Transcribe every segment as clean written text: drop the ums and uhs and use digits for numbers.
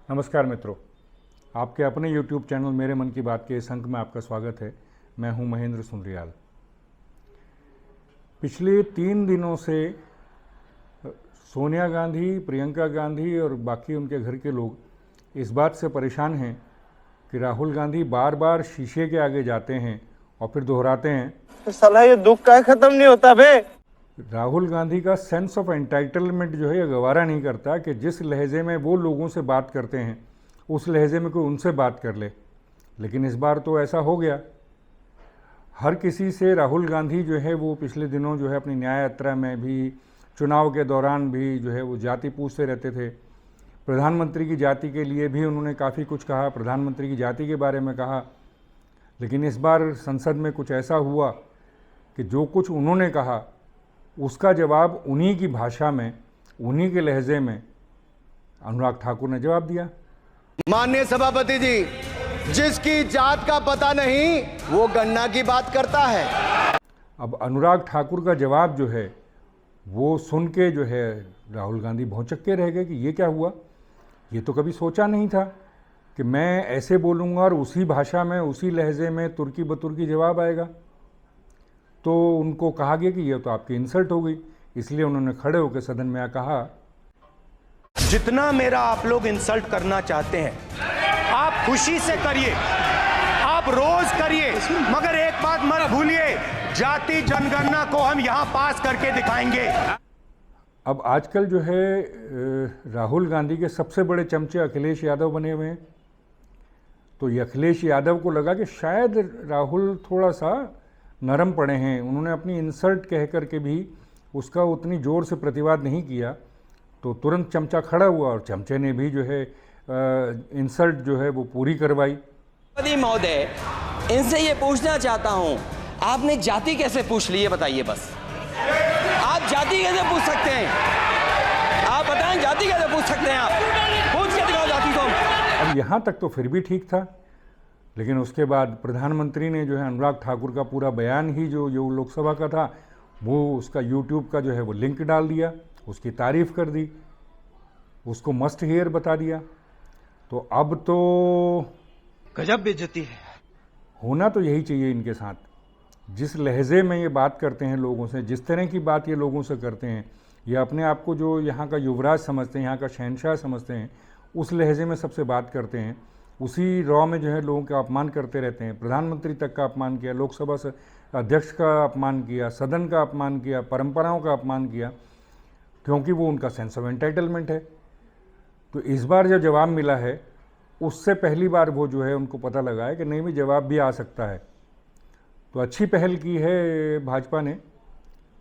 नमस्कार मित्रों, आपके अपने YouTube चैनल मेरे मन की बात के इस अंक में आपका स्वागत है। मैं हूं महेंद्र सुंदरियाल। पिछले 3 दिनों से सोनिया गांधी, प्रियंका गांधी और बाकी उनके घर के लोग इस बात से परेशान हैं कि राहुल गांधी बार बार शीशे के आगे जाते हैं और फिर दोहराते हैं, साला ये दुख का खत्म नहीं होता बे। राहुल गांधी का सेंस ऑफ एंटाइटलमेंट जो है ये गवारा नहीं करता कि जिस लहजे में वो लोगों से बात करते हैं उस लहजे में कोई उनसे बात कर ले। लेकिन इस बार तो ऐसा हो गया। हर किसी से राहुल गांधी जो है वो पिछले दिनों जो है अपनी न्याय यात्रा में भी, चुनाव के दौरान भी जो है वो जाति पूछते रहते थे। प्रधानमंत्री की जाति के लिए भी उन्होंने काफ़ी कुछ कहा, प्रधानमंत्री की जाति के बारे में कहा। लेकिन इस बार संसद में कुछ ऐसा हुआ कि जो कुछ उन्होंने कहा उसका जवाब उन्हीं की भाषा में, उन्हीं के लहजे में अनुराग ठाकुर ने जवाब दिया। माननीय सभापति जी, जिसकी जात का पता नहीं वो गन्ना की बात करता है। अब अनुराग ठाकुर का जवाब जो है वो सुन के जो है राहुल गांधी भौंचक्के रह गए कि ये क्या हुआ। ये तो कभी सोचा नहीं था कि मैं ऐसे बोलूँगा और उसी भाषा में, उसी लहजे में तुर्की बतुर्की जवाब आएगा। तो उनको कहा गया कि ये तो आपकी इंसल्ट हो गई। इसलिए उन्होंने खड़े होकर सदन में कहा, जितना मेरा आप लोग इंसल्ट करना चाहते हैं आप खुशी से करिए, आप रोज करिए, मगर एक बात मत भूलिए, जाति जनगणना को हम यहां पास करके दिखाएंगे। अब आजकल जो है राहुल गांधी के सबसे बड़े चमचे अखिलेश यादव बने हुए हैं। तो ये अखिलेश यादव को लगा कि शायद राहुल थोड़ा सा नरम पड़े हैं। उन्होंने अपनी इंसल्ट कह कर के भी उसका उतनी ज़ोर से प्रतिवाद नहीं किया। तो तुरंत चमचा खड़ा हुआ और चमचे ने भी जो है इंसल्ट जो है वो पूरी करवाई। महोदय, इनसे ये पूछना चाहता हूं, आपने जाति कैसे पूछ ली, ये बताइए बस। आप जाति कैसे पूछ सकते हैं? आप बताएं, जाति कैसे पूछ सकते हैं? आप पूछ के दिखाओ जाति को। अब यहाँ तक तो फिर भी ठीक था, लेकिन उसके बाद प्रधानमंत्री ने जो है अनुराग ठाकुर का पूरा बयान ही जो लोकसभा का था वो उसका YouTube का जो है वो लिंक डाल दिया, उसकी तारीफ कर दी, उसको मस्ट हियर बता दिया। तो अब तो गजब बेइज्जती है। होना तो यही चाहिए इनके साथ। जिस लहजे में ये बात करते हैं लोगों से, जिस तरह की बात ये लोगों से करते हैं, ये अपने आप को जो यहाँ का युवराज समझते हैं, यहाँ का शहंशाह समझते हैं, उस लहजे में सबसे बात करते हैं। उसी रॉ में जो है लोगों का अपमान करते रहते हैं। प्रधानमंत्री तक का अपमान किया, लोकसभा से अध्यक्ष का अपमान किया, सदन का अपमान किया, परंपराओं का अपमान किया, क्योंकि वो उनका सेंस ऑफ एंटाइटलमेंट है। तो इस बार जब जवाब मिला है उससे पहली बार वो जो है उनको पता लगा है कि नहीं भी जवाब भी आ सकता है। तो अच्छी पहल की है भाजपा ने।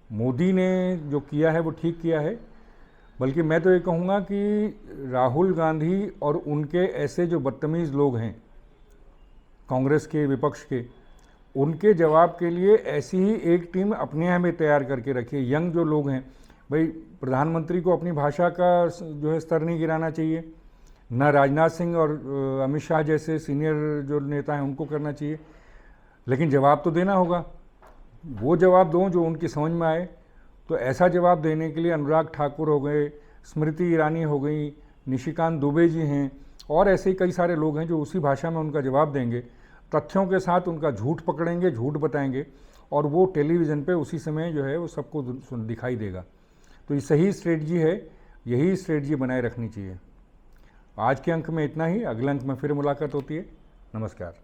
मोदी ने जो किया है वो ठीक किया है। बल्कि मैं तो ये कहूँगा कि राहुल गांधी और उनके ऐसे जो बदतमीज़ लोग हैं कांग्रेस के, विपक्ष के, उनके जवाब के लिए ऐसी ही एक टीम अपने यहाँ में तैयार करके रखिए। यंग जो लोग हैं, भाई प्रधानमंत्री को अपनी भाषा का जो है स्तर नहीं गिराना चाहिए, ना राजनाथ सिंह और अमित शाह जैसे सीनियर जो नेता हैं उनको करना चाहिए, लेकिन जवाब तो देना होगा। वो जवाब दो जो उनकी समझ में आए। तो ऐसा जवाब देने के लिए अनुराग ठाकुर हो गए, स्मृति ईरानी हो गई, निशिकांत दुबे जी हैं, और ऐसे ही कई सारे लोग हैं जो उसी भाषा में उनका जवाब देंगे। तथ्यों के साथ उनका झूठ पकड़ेंगे, झूठ बताएंगे, और वो टेलीविज़न पे उसी समय जो है वो सबको दिखाई देगा। तो ये सही स्ट्रेटजी है, यही स्ट्रेटजी बनाए रखनी चाहिए। आज के अंक में इतना ही। अगले अंक में फिर मुलाकात होती है। नमस्कार।